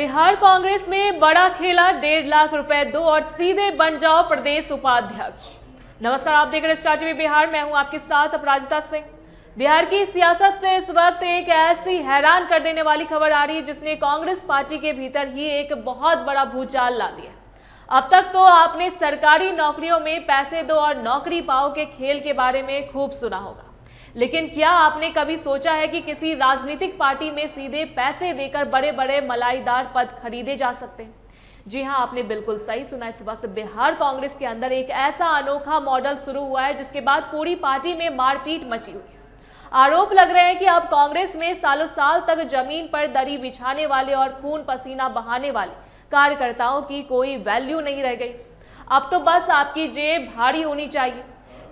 बिहार कांग्रेस में बड़ा खेला, 1.5 लाख रुपए दो और सीधे बन जाओ प्रदेश उपाध्यक्ष। नमस्कार, आप देख रहे हैं स्टार टीवी बिहार। मैं हूं आपके साथ अपराजिता सिंह। बिहार की सियासत से इस वक्त एक ऐसी हैरान कर देने वाली खबर आ रही है जिसने कांग्रेस पार्टी के भीतर ही एक बहुत बड़ा भूचाल ला दिया। अब तक तो आपने सरकारी नौकरियों में पैसे दो और नौकरी पाओ के खेल के बारे में खूब सुना होगा, लेकिन क्या आपने कभी सोचा है कि किसी राजनीतिक पार्टी में सीधे पैसे देकर बड़े बड़े मलाईदार पद खरीदे जा सकते हैं? जी हां, आपने बिल्कुल सही सुना। इस वक्त बिहार कांग्रेस के अंदर एक ऐसा अनोखा मॉडल शुरू हुआ है जिसके बाद पूरी पार्टी में मारपीट मची हुई है। आरोप लग रहे हैं कि अब कांग्रेस में सालों साल तक जमीन पर दरी बिछाने वाले और खून पसीना बहाने वाले कार्यकर्ताओं की कोई वैल्यू नहीं रह गई। अब तो बस आपकी जेब भारी होनी चाहिए।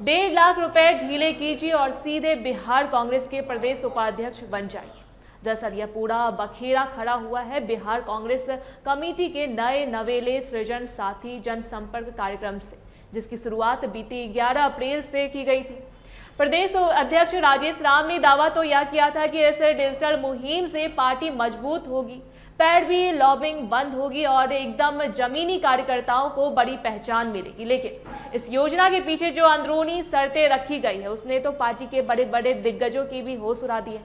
1.5 लाख रुपए ढीले कीजिए और सीधे बिहार कांग्रेस के प्रदेश उपाध्यक्ष बन जाइए। दरअसल यह पूरा बखेड़ा खड़ा हुआ है बिहार कांग्रेस कमेटी के नए नवेले सृजन साथी जनसंपर्क कार्यक्रम से, जिसकी शुरुआत बीती 11 अप्रैल से की गई थी। प्रदेश अध्यक्ष राजेश राम ने दावा तो यह किया था कि इस डिजिटल मुहिम से पार्टी मजबूत होगी, पैरवी लॉबिंग बंद होगी और एकदम जमीनी कार्यकर्ताओं को बड़ी पहचान मिलेगी। लेकिन इस योजना के पीछे जो अंदरूनी शर्तें रखी गई है उसने तो पार्टी के बड़े बड़े दिग्गजों की भी होश उड़ा दी है।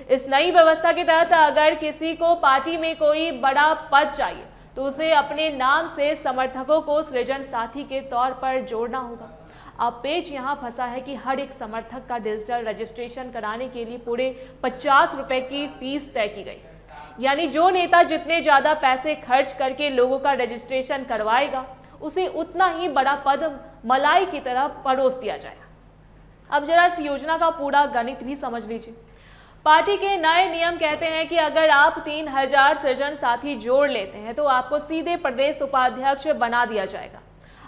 इस नई व्यवस्था के तहत अगर किसी को पार्टी में कोई बड़ा पद चाहिए तो उसे अपने नाम से समर्थकों को सृजन साथी के तौर पर जोड़ना होगा। अब पेच यहाँ फंसा है कि हर एक समर्थक का डिजिटल रजिस्ट्रेशन कराने के लिए पूरे 50 रुपए की फीस तय की गई। यानी जो नेता जितने ज्यादा पैसे खर्च करके लोगों का रजिस्ट्रेशन करवाएगा उसे उतना ही बड़ा पद मलाई की तरह परोस दिया जाएगा। अब जरा इस योजना का पूरा गणित भी समझ लीजिए। पार्टी के नए नियम कहते हैं कि अगर आप 3000 सृजन साथी जोड़ लेते हैं तो आपको सीधे प्रदेश उपाध्यक्ष बना दिया जाएगा।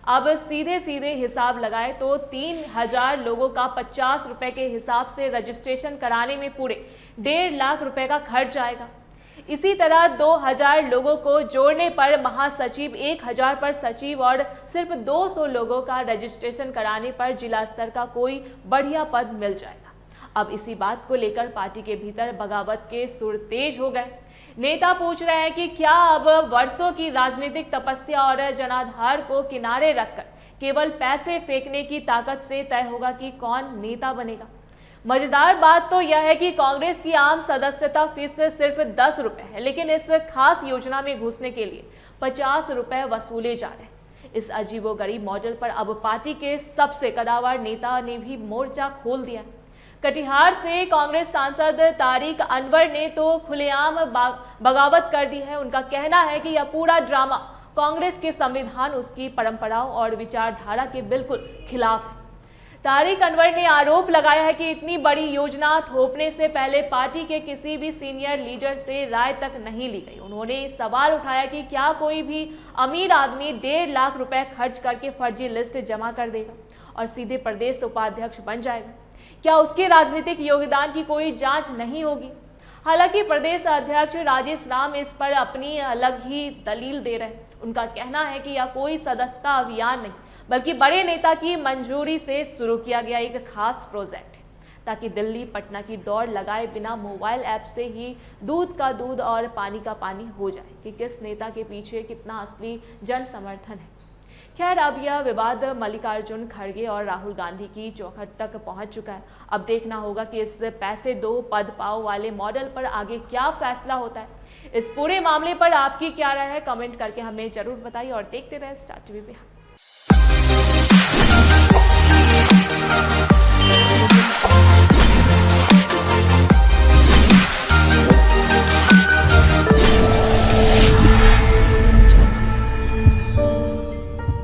अब सीधे सीधे हिसाब लगाए तो 3000 लोगों का 50 रुपए के हिसाब से रजिस्ट्रेशन कराने में पूरे 1.5 लाख रुपए का खर्च आएगा। इसी तरह 2000 लोगों को जोड़ने पर महासचिव, 1000 पर सचिव और सिर्फ 200 लोगों का रजिस्ट्रेशन कराने पर जिला स्तर का कोई बढ़िया पद मिल जाएगा। अब इसी बात को लेकर पार्टी के भीतर बगावत के सुर तेज हो गए। नेता पूछ रहे हैं कि क्या अब वर्षों की राजनीतिक तपस्या और जनाधार को किनारे रखकर केवल पैसे फेंकने की ताकत से तय होगा कि कौन नेता बनेगा? मजेदार बात तो यह है कि कांग्रेस की आम सदस्यता फीस सिर्फ 10 रुपए है, लेकिन इस खास योजना में घुसने के लिए 50 रुपए वसूले जा रहे हैं। इस अजीबोगरीब मॉडल पर अब पार्टी के सबसे कदावर नेता ने भी मोर्चा खोल दिया। कटिहार से कांग्रेस सांसद तारिक अनवर ने तो खुलेआम बगावत कर दी है। उनका कहना है कि यह पूरा ड्रामा कांग्रेस के संविधान, उसकी परंपराओं और विचारधारा के बिल्कुल खिलाफ है। तारिक अनवर ने आरोप लगाया है कि इतनी बड़ी योजना थोपने से पहले पार्टी के किसी भी सीनियर लीडर से राय तक नहीं ली गई। उन्होंने सवाल उठाया कि क्या कोई भी अमीर आदमी 1.5 लाख रुपए खर्च करके फर्जी लिस्ट जमा कर देगा और सीधे प्रदेश उपाध्यक्ष बन जाएगा? क्या उसके राजनीतिक योगदान की कोई जांच नहीं होगी? हालांकि प्रदेश अध्यक्ष राजेश राम इस पर अपनी अलग ही दलील दे रहे हैं। उनका कहना है कि यह कोई सदस्यता अभियान नहीं बल्कि बड़े नेता की मंजूरी से शुरू किया गया एक खास प्रोजेक्ट है, ताकि दिल्ली पटना की दौड़ लगाए बिना मोबाइल ऐप से ही दूध का दूध और पानी का पानी हो जाए कि किस नेता के पीछे कितना असली जन समर्थन है। खैर, अब यह विवाद मल्लिकार्जुन खड़गे और राहुल गांधी की चौखट तक पहुंच चुका है। अब देखना होगा कि इस पैसे दो पद पाओ वाले मॉडल पर आगे क्या फैसला होता है। इस पूरे मामले पर आपकी क्या राय है? कमेंट करके हमें जरूर बताइए और देखते रहे स्टार टीवी बिहार।